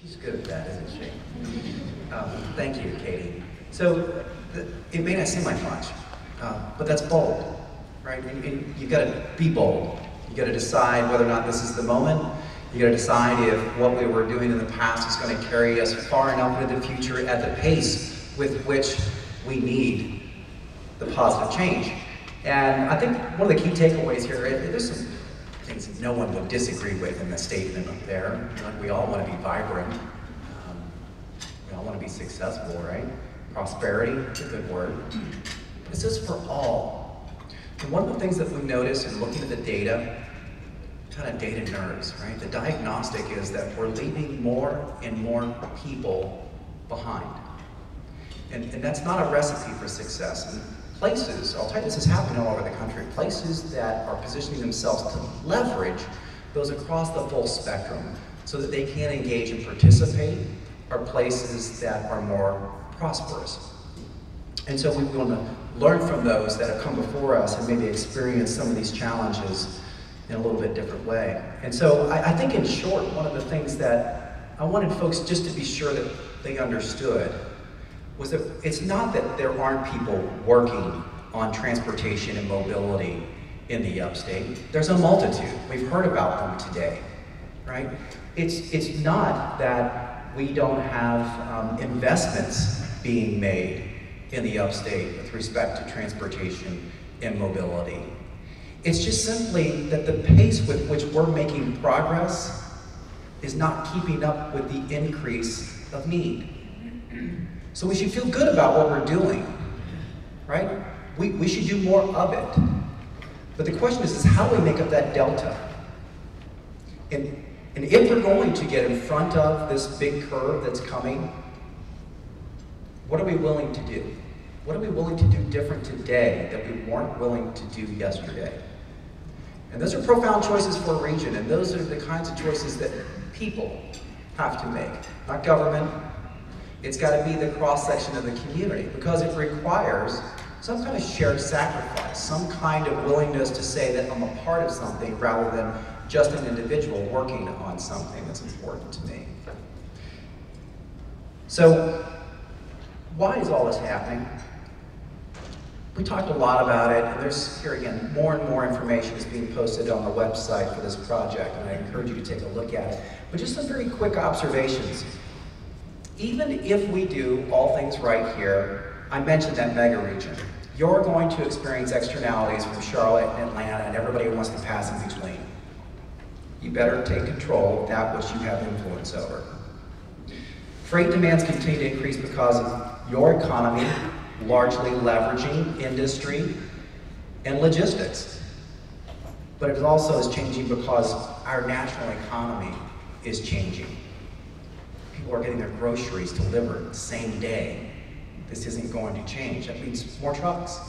She's good at that, isn't she? Thank you, Katie. So, it may not seem like much, but that's bold, right? And you've got to be bold. You've got to decide whether or not this is the moment. You've got to decide if what we were doing in the past is going to carry us far enough into the future at the pace with which we need the positive change. And I think one of the key takeaways here, there's some things that no one would disagree with in the statement up there. Like, we all want to be vibrant. We all want to be successful, right? Prosperity, it's a good word. But it says for all. And one of the things that we notice in looking at the data, kind of data nerds, right? The diagnostic is that we're leaving more and more people behind. And that's not a recipe for success. And places, I'll tell you, this is happening all over the country, places that are positioning themselves to leverage those across the full spectrum so that they can engage and participate are places that are more prosperous. And so we want to learn from those that have come before us and maybe experience some of these challenges in a little bit different way. And so I think in short, one of the things that I wanted folks just to be sure that they understood was that it's not that there aren't people working on transportation and mobility in the upstate. There's a multitude. We've heard about them today, right? It's not that we don't have investments being made in the upstate with respect to transportation and mobility. It's just simply that the pace with which we're making progress is not keeping up with the increase of need. So we should feel good about what we're doing, right? We should do more of it. But the question is how do we make up that delta? And if we're going to get in front of this big curve that's coming, what are we willing to do? What are we willing to do different today that we weren't willing to do yesterday? And those are profound choices for a region, and those are the kinds of choices that people have to make, not government. It's got to be the cross-section of the community, because it requires some kind of shared sacrifice, some kind of willingness to say that I'm a part of something rather than just an individual working on something that's important to me. So, why is all this happening? We talked a lot about it, and there's, here again, more and more information is being posted on the website for this project, and I encourage you to take a look at it. But just some very quick observations. Even if we do all things right here, I mentioned that mega region, you're going to experience externalities from Charlotte and Atlanta and everybody who wants to pass in between. You better take control of that which you have influence over. Freight demands continue to increase because of your economy largely leveraging industry and logistics. But it also is changing because our national economy is changing. People are getting their groceries delivered the same day. This isn't going to change. That means more trucks.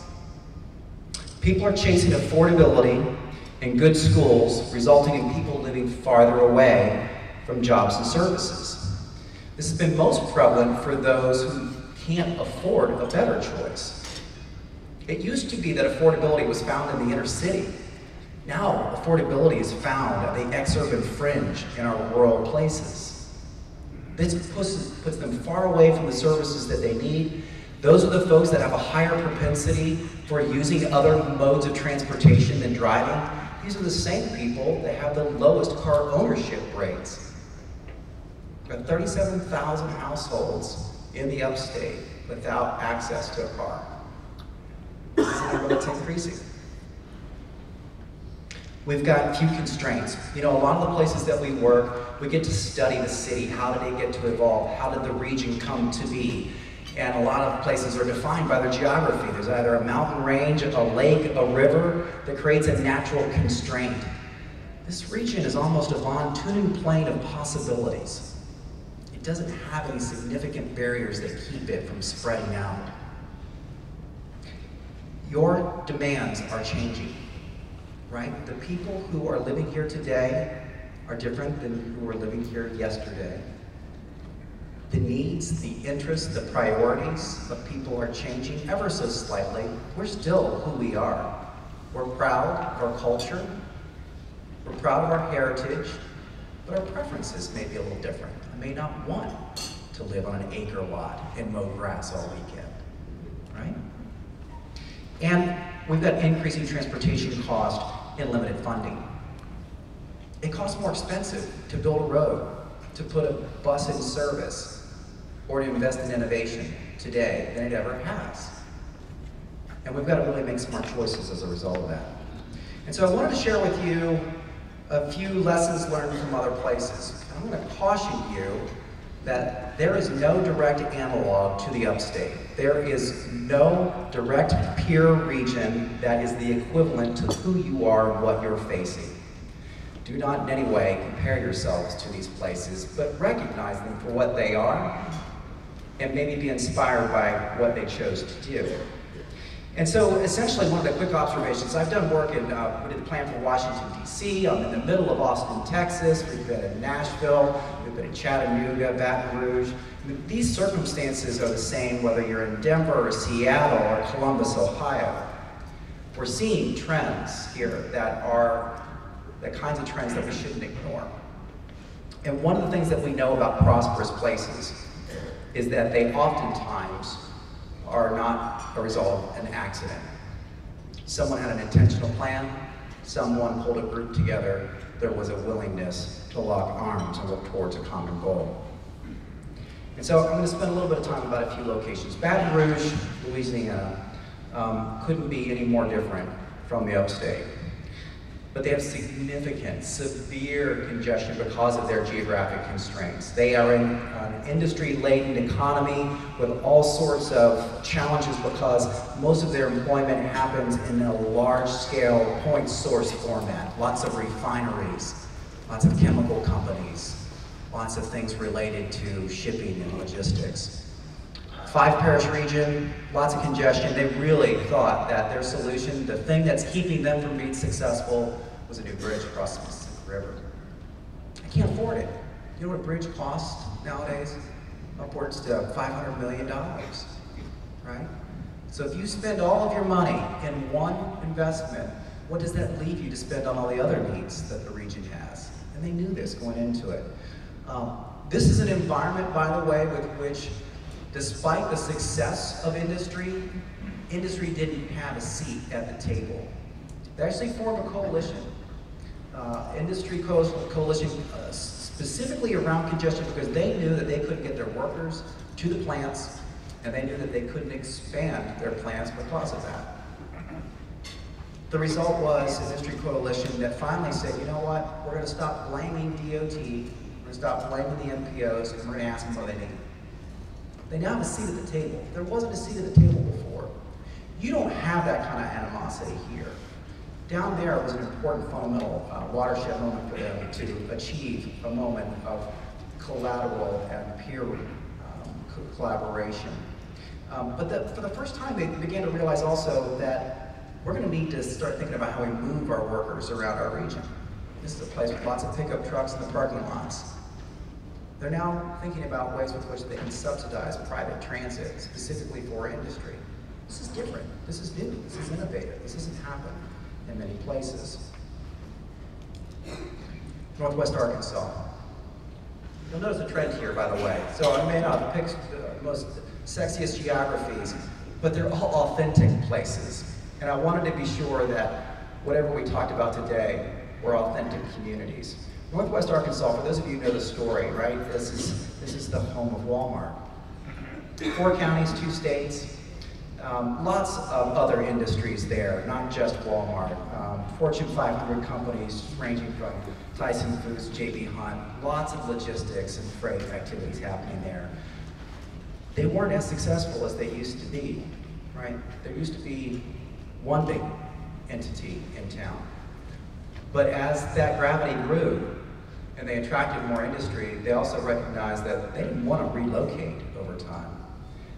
People are chasing affordability and good schools, resulting in people living farther away from jobs and services. This has been most prevalent for those who can't afford a better choice. It used to be that affordability was found in the inner city. Now, affordability is found at the exurban fringe in our rural places. This puts them far away from the services that they need. Those are the folks that have a higher propensity for using other modes of transportation than driving. These are the same people that have the lowest car ownership rates. There are 37,000 households in the upstate without access to a car. This is a number that's increasing. We've got few constraints. You know, a lot of the places that we work, we get to study the city. How did it get to evolve? How did the region come to be? And a lot of places are defined by their geography. There's either a mountain range, a lake, a river that creates a natural constraint. This region is almost a von Thun plane of possibilities. It doesn't have any significant barriers that keep it from spreading out. Your demands are changing, right? The people who are living here today are different than who were living here yesterday. The needs, the interests, the priorities of people are changing ever so slightly. We're still who we are. We're proud of our culture. We're proud of our heritage, but our preferences may be a little different. I may not want to live on an acre lot and mow grass all weekend, right? And we've got increasing transportation cost and limited funding. It costs more expensive to build a road, to put a bus in service, or to invest in innovation today than it ever has. And we've got to really make smart choices as a result of that. And so I wanted to share with you a few lessons learned from other places. And I'm going to caution you that there is no direct analog to the upstate. There is no direct peer region that is the equivalent to who you are and what you're facing. Do not in any way compare yourselves to these places, but recognize them for what they are and maybe be inspired by what they chose to do. And so essentially one of the quick observations, I've done work in, we did the plan for Washington, D.C. I'm in the middle of Austin, Texas. We've been in Nashville. We've been in Chattanooga, Baton Rouge. I mean, these circumstances are the same whether you're in Denver or Seattle or Columbus, Ohio. We're seeing trends here that are the kinds of trends that we shouldn't ignore. And one of the things that we know about prosperous places is that they oftentimes are not a result of an accident. Someone had an intentional plan, someone pulled a group together, there was a willingness to lock arms and work towards a common goal. And so I'm going to spend a little bit of time about a few locations. Baton Rouge, Louisiana, couldn't be any more different from the upstate. But they have significant, severe congestion because of their geographic constraints. They are in an industry-laden economy with all sorts of challenges because most of their employment happens in a large-scale point source format. Lots of refineries, lots of chemical companies, lots of things related to shipping and logistics. 5-parish region, lots of congestion. They really thought that their solution, the thing that's keeping them from being successful, was a new bridge across the Mississippi River. I can't afford it. You know what a bridge costs nowadays? Upwards to $500 million, right? So if you spend all of your money in one investment, what does that leave you to spend on all the other needs that the region has? And they knew this going into it. This is an environment, by the way, with which despite the success of industry, industry didn't have a seat at the table. They actually formed a coalition, industry coalition specifically around congestion because they knew that they couldn't get their workers to the plants and they knew that they couldn't expand their plants because of that. The result was an industry coalition that finally said, you know what, we're going to stop blaming DOT, we're going to stop blaming the NPOs, and we're going to ask them what they need. They now have a seat at the table. There wasn't a seat at the table before. You don't have that kind of animosity here. Down there was an important fundamental watershed moment for them to achieve a moment of collateral and peer collaboration. But for the first time, they began to realize also that we're going to need to start thinking about how we move our workers around our region. This is a place with lots of pickup trucks in the parking lots. They're now thinking about ways with which they can subsidize private transit, specifically for industry. This is different. This is new. This is innovative. This doesn't happen in many places. Northwest Arkansas. You'll notice a trend here, by the way. So I may not have picked the most sexiest geographies, but they're all authentic places. And I wanted to be sure that whatever we talked about today were authentic communities. Northwest Arkansas, for those of you who know the story, right? This is the home of Walmart. 4 counties, 2 states, lots of other industries there, not just Walmart. Fortune 500 companies ranging from Tyson Foods, J.B. Hunt, lots of logistics and freight activities happening there. They weren't as successful as they used to be, right? There used to be one big entity in town. But as that gravity grew and they attracted more industry, they also recognized that they didn't want to relocate over time.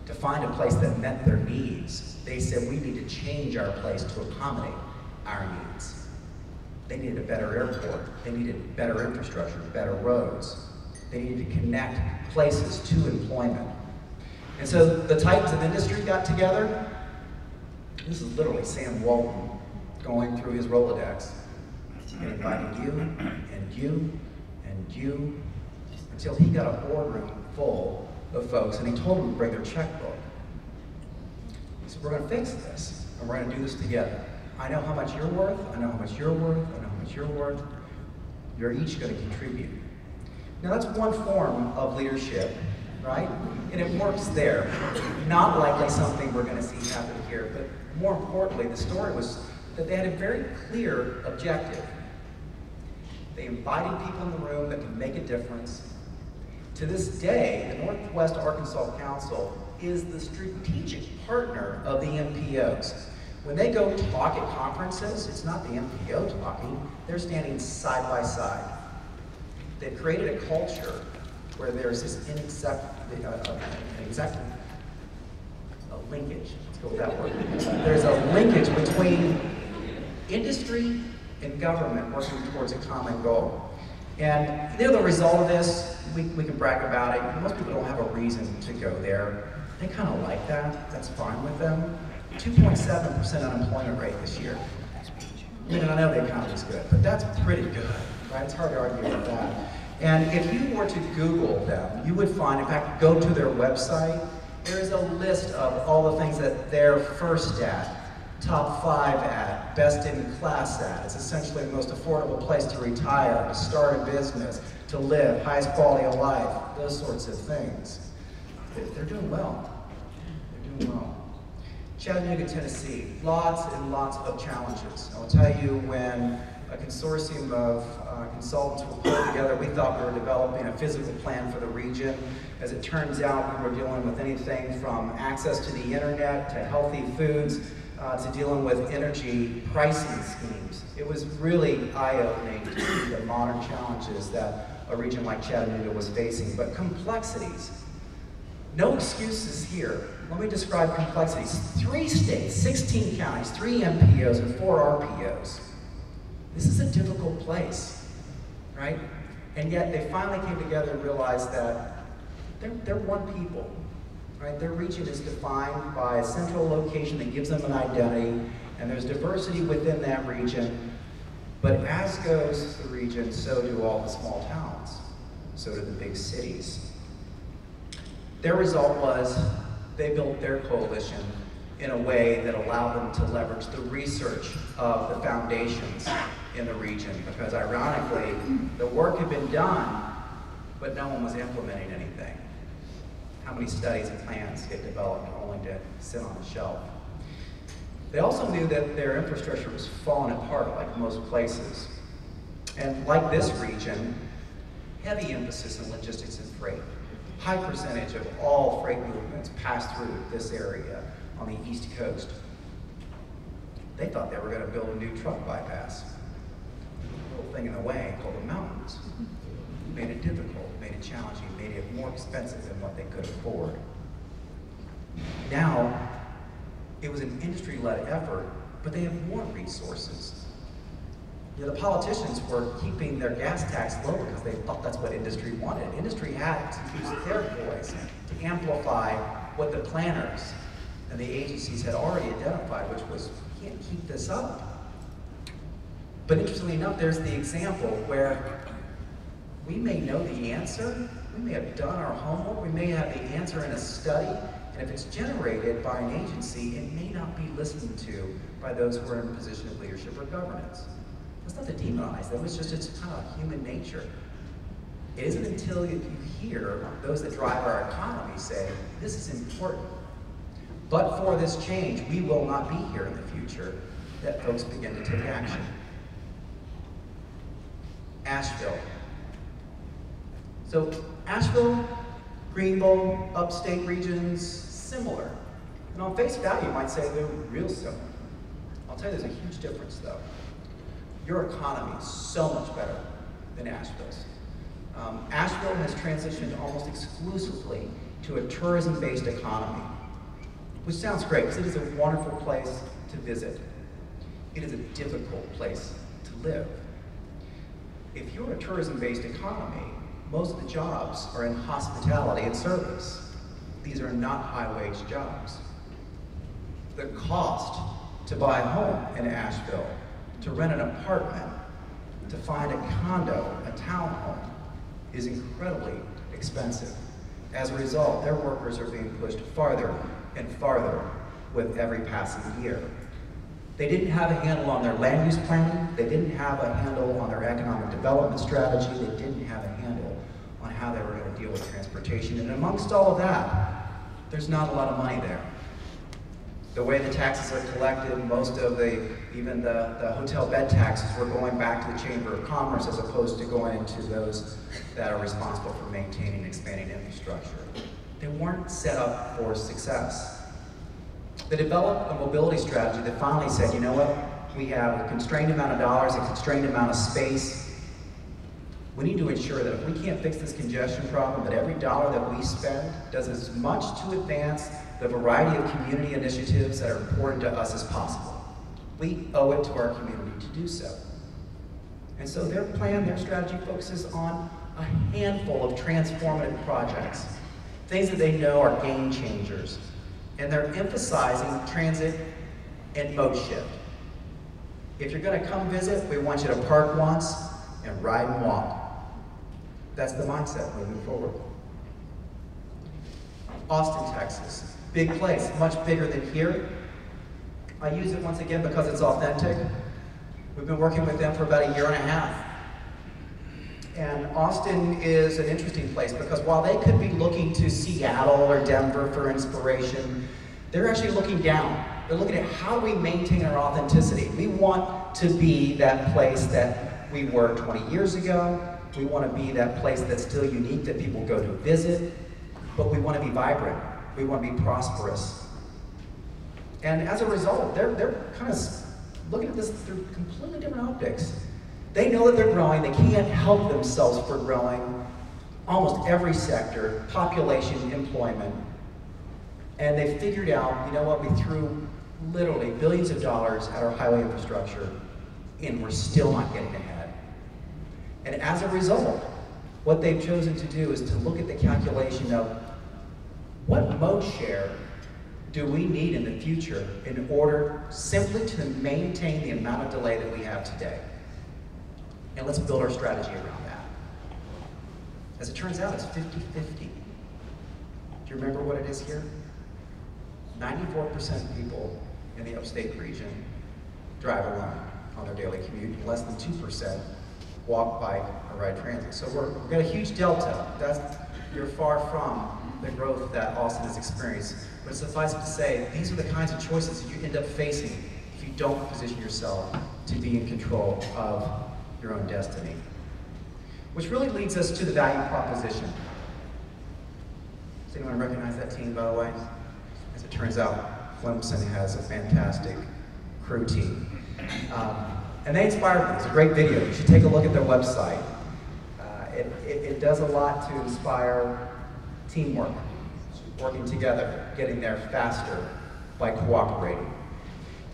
To find a place that met their needs, they said we need to change our place to accommodate our needs. They needed a better airport. They needed better infrastructure, better roads. They needed to connect places to employment. And so the titans of industry got together. This is literally Sam Walton going through his Rolodex and inviting you and you and you until he got a boardroom full of folks and he told them to bring their checkbook. He said, we're going to fix this, and we're going to do this together. I know how much you're worth, I know how much you're worth, I know how much you're worth. You're each going to contribute. Now that's one form of leadership, right? And it works there. Not likely something we're going to see happen here, but more importantly, the story was that they had a very clear objective. They invited people in the room that could make a difference. To this day, the Northwest Arkansas Council is the strategic partner of the MPOs. When they go talk at conferences, it's not the MPO talking, they're standing side by side. They've created a culture where there's this linkage, let's go with that word. There's a linkage between industry and government working towards a common goal. And the result of this, we can brag about it. Most people don't have a reason to go there. They kind of like that, that's fine with them. 2.7% unemployment rate this year. I mean, I know the economy's good, but that's pretty good, right? It's hard to argue with that. And if you were to Google them, you would find, in fact, go to their website, there is a list of all the things that they're first at, top 5 at, best in class at. It's essentially the most affordable place to retire, to start a business, to live, highest quality of life, those sorts of things. They're doing well. They're doing well. Chattanooga, Tennessee, lots and lots of challenges. I will tell you, when a consortium of consultants were pulled together, we thought we were developing a physical plan for the region. As it turns out, we were dealing with anything from access to the internet, to healthy foods, to dealing with energy pricing schemes. It was really eye-opening to see the modern challenges that a region like Chattanooga was facing, but complexities. No excuses here. Let me describe complexities. 3 states, 16 counties, 3 MPOs, and 4 RPOs. This is a difficult place, right? And yet they finally came together and realized that they're one people, right? Their region is defined by a central location that gives them an identity, and there's diversity within that region. But as goes the region, so do all the small towns. So do the big cities. Their result was they built their coalition in a way that allowed them to leverage the research of the foundations in the region, because ironically, the work had been done, but no one was implementing anything. How many studies and plans get developed only to sit on the shelf? They also knew that their infrastructure was falling apart like most places. And like this region, heavy emphasis on logistics and freight. High percentage of all freight movements pass through this area on the East Coast. They thought they were going to build a new truck bypass. A little thing in the way called the mountains. Made it difficult, made it challenging, made it more expensive than what they could afford. Now, it was an industry-led effort, but they have more resources. You know, the politicians were keeping their gas tax low because they thought that's what industry wanted. Industry had to use their voice to amplify what the planners and the agencies had already identified, which was, we can't keep this up. But interestingly enough, there's the example where we may know the answer, we may have done our homework, we may have the answer in a study, and if it's generated by an agency, it may not be listened to by those who are in a position of leadership or governance. That's not to demonize them, it's kind of human nature. It isn't until you hear those that drive our economy say, this is important. But for this change, we will not be here in the future, that folks begin to take action. Asheville. So Asheville, Greenville, upstate regions, similar. And on face value, you might say they're real similar. I'll tell you there's a huge difference though. Your economy is so much better than Asheville's. Asheville has transitioned almost exclusively to a tourism-based economy, which sounds great because it is a wonderful place to visit. It is a difficult place to live. If you're a tourism-based economy, most of the jobs are in hospitality and service. These are not high-wage jobs. The cost to buy a home in Asheville, to rent an apartment, to find a condo, a townhome, is incredibly expensive. As a result, their workers are being pushed farther and farther with every passing year. They didn't have a handle on their land use planning. They didn't have a handle on their economic development strategy. They didn't have a handle on how they were going to deal with transportation. And amongst all of that, there's not a lot of money there. The way the taxes are collected, most of even the hotel bed taxes were going back to the Chamber of Commerce as opposed to going into those that are responsible for maintaining and expanding infrastructure. They weren't set up for success. They developed a mobility strategy that finally said, you know what, we have a constrained amount of dollars, a constrained amount of space. We need to ensure that if we can't fix this congestion problem, that every dollar that we spend does as much to advance the variety of community initiatives that are important to us as possible. We owe it to our community to do so. And so their plan, their strategy focuses on a handful of transformative projects, things that they know are game changers. And they're emphasizing transit and mode shift. If you're going to come visit, we want you to park once and ride and walk. That's the mindset moving forward. Austin, Texas, big place, much bigger than here. I use it once again because it's authentic. We've been working with them for about a year and a half. And Austin is an interesting place because while they could be looking to Seattle or Denver for inspiration, they're actually looking down. They're looking at how do we maintain our authenticity. We want to be that place that we were 20 years ago. We want to be that place that's still unique that people go to visit, but we want to be vibrant. We want to be prosperous. And as a result, they're kind of looking at this through completely different optics. They know that they're growing, they can't help themselves for growing almost every sector, population, employment. And they figured out, you know what, we threw literally billions of dollars at our highway infrastructure and we're still not getting ahead. And as a result, what they've chosen to do is to look at the calculation of what mode share do we need in the future in order simply to maintain the amount of delay that we have today. And let's build our strategy around that. As it turns out, it's 50-50. Do you remember what it is here? 94% of people in the upstate region drive alone on their daily commute, and less than 2% walk, bike, or ride transit. So we've got a huge delta. You're far from the growth that Austin has experienced. But suffice it to say, these are the kinds of choices that you end up facing if you don't position yourself to be in control of your own destiny. Which really leads us to the value proposition. Does anyone recognize that team, by the way? As it turns out, Clemson has a fantastic crew team. And they inspired me. It's a great video. You should take a look at their website. It does a lot to inspire teamwork, working together, getting there faster by cooperating.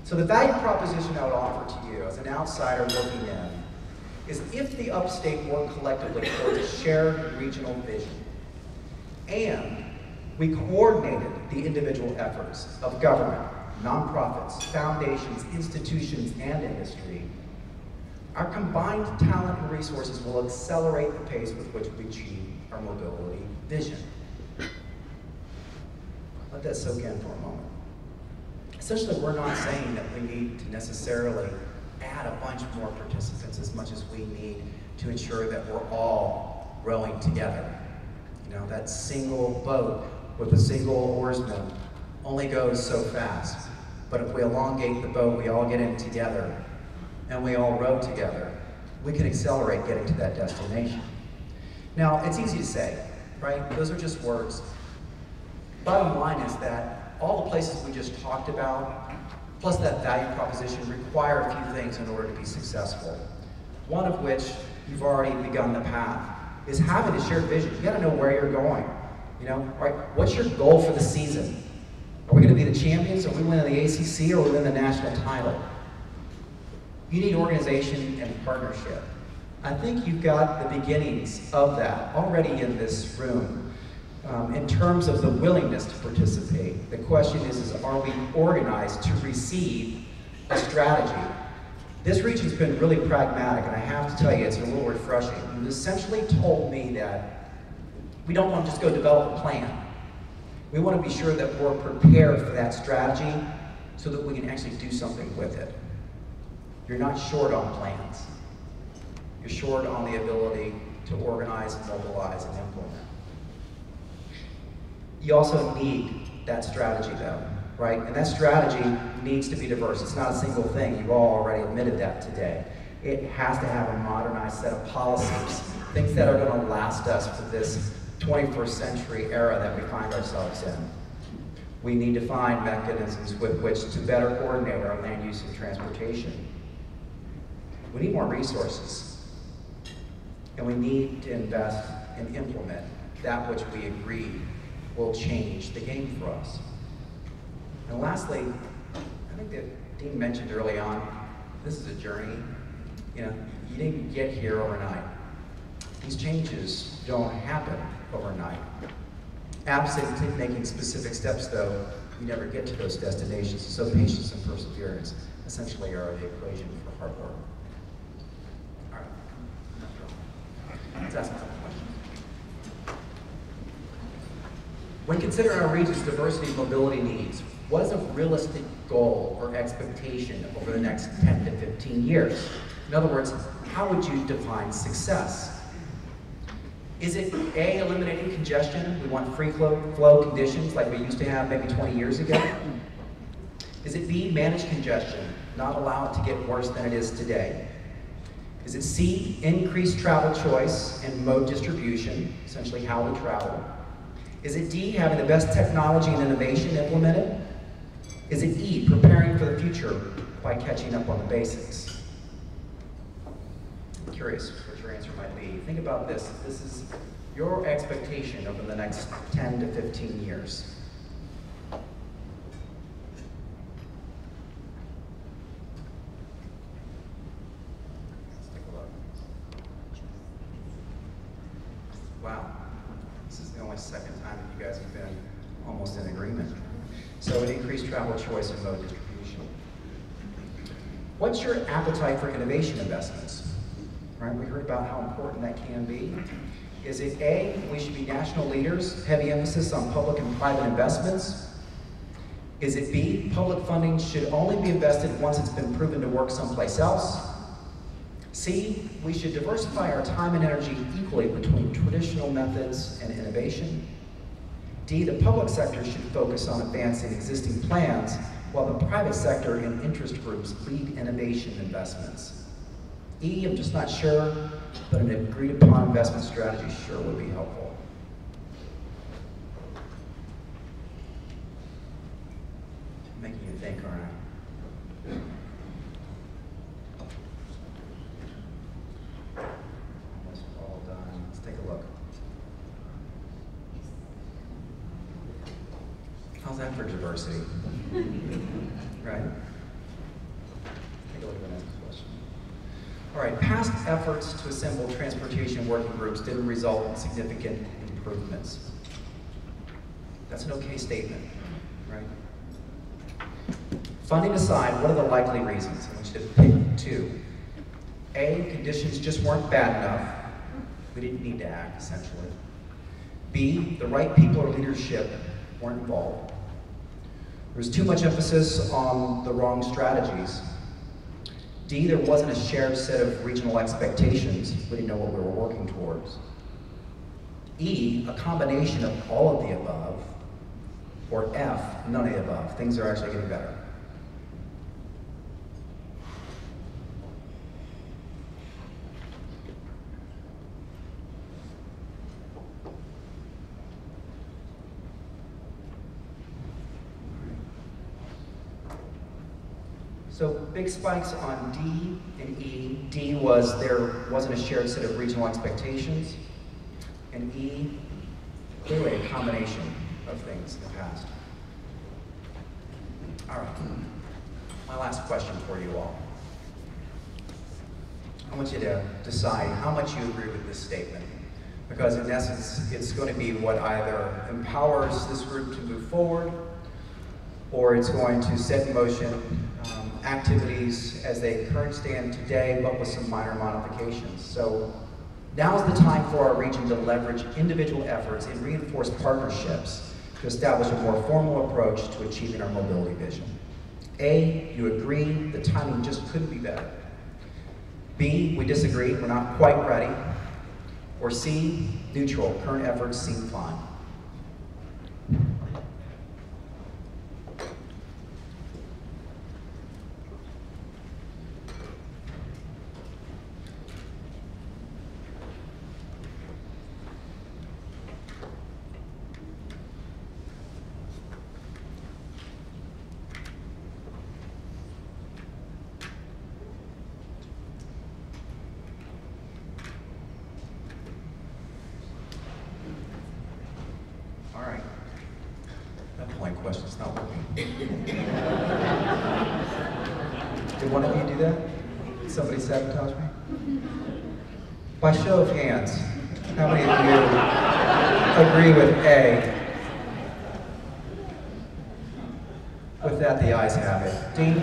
So the value proposition I would offer to you as an outsider looking in is if the upstate worked collectively towards a shared regional vision, and we coordinated the individual efforts of government, nonprofits, foundations, institutions, and industry, our combined talent and resources will accelerate the pace with which we achieve our mobility vision. Let that soak in for a moment. Essentially, we're not saying that we need to necessarily add a bunch more participants as much as we need to ensure that we're all rowing together. You know, that single boat with a single oarsman only goes so fast. But if we elongate the boat, we all get in together, and we all row together, we can accelerate getting to that destination. Now, it's easy to say, right? Those are just words. Bottom line is that all the places we just talked about, plus that value proposition, require a few things in order to be successful. One of which, you've already begun the path, is having a shared vision. You gotta know where you're going. You know, right? What's your goal for the season? Are we gonna be the champions? Are we winning the ACC or win the national title? You need organization and partnership. I think you've got the beginnings of that already in this room. In terms of the willingness to participate, the question is are we organized to receive a strategy This region's been really pragmatic, and I have to tell you, it's a little refreshing. You've essentially told me that we don't want to just go develop a plan. We want to be sure that we're prepared for that strategy so that we can actually do something with it. You're not short on plans. You're short on the ability to organize, mobilize, and implement. You also need that strategy, though, right? And that strategy needs to be diverse. It's not a single thing. You've all already admitted that today. It has to have a modernized set of policies, things that are going to last us for this 21st century era that we find ourselves in. We need to find mechanisms with which to better coordinate our land use and transportation. We need more resources. And we need to invest and implement that which we agree will change the game for us. And lastly, I think that Dean mentioned early on, this is a journey. You know, you didn't get here overnight. These changes don't happen overnight. Absent making specific steps, though, you never get to those destinations. So patience and perseverance essentially are the equation for hard work. All right. Let's ask a couple questions. When considering our region's diversity and mobility needs, what is a realistic goal or expectation over the next 10 to 15 years? In other words, how would you define success? Is it A, eliminating congestion? We want free flow conditions like we used to have maybe 20 years ago? Is it B, manage congestion, not allow it to get worse than it is today? Is it C, increase travel choice and mode distribution, essentially how we travel? Is it D, having the best technology and innovation implemented? Is it E, preparing for the future by catching up on the basics? I'm curious what your answer might be. Think about this. This is your expectation over the next 10 to 15 years. Let's take a look. Wow. This is the only second time that you guys have been almost in agreement. So it increased travel choice and mode distribution. What's your appetite for innovation investments? Right, we heard about how important that can be. Is it A, we should be national leaders, heavy emphasis on public and private investments? Is it B, public funding should only be invested once it's been proven to work someplace else? C, we should diversify our time and energy equally between traditional methods and innovation? D, the public sector should focus on advancing existing plans while the private sector and interest groups lead innovation investments? E, I'm just not sure, but an agreed upon investment strategy sure would be helpful. Making you think, aren't I? Almost all done. Let's take a look. How's that for diversity? Right? Take a look at the next question. All right, past efforts to assemble transportation working groups didn't result in significant improvements. That's an okay statement, right? Funding aside, what are the likely reasons? I want you to pick two. A, conditions just weren't bad enough. We didn't need to act, essentially. B, the right people or leadership weren't involved. There was too much emphasis on the wrong strategies. D, there wasn't a shared set of regional expectations. We didn't know what we were working towards. E, a combination of all of the above. Or F, none of the above. Things are actually getting better. So big spikes on D and E. D was there wasn't a shared set of regional expectations. And E, clearly a combination of things in the past. All right, my last question for you all. I want you to decide how much you agree with this statement. Because in essence, it's going to be what either empowers this group to move forward, or it's going to set in motion activities as they currently stand today, but with some minor modifications. So now is the time for our region to leverage individual efforts and reinforce partnerships to establish a more formal approach to achieving our mobility vision. A, you agree, the timing just couldn't be better. B, we disagree, we're not quite ready. Or C, neutral, current efforts seem fine. All right. That polling question's not working. Did one of you do that? Did somebody sabotage me? By show of hands, how many of you agree with A? With that, the ayes have it. Dean?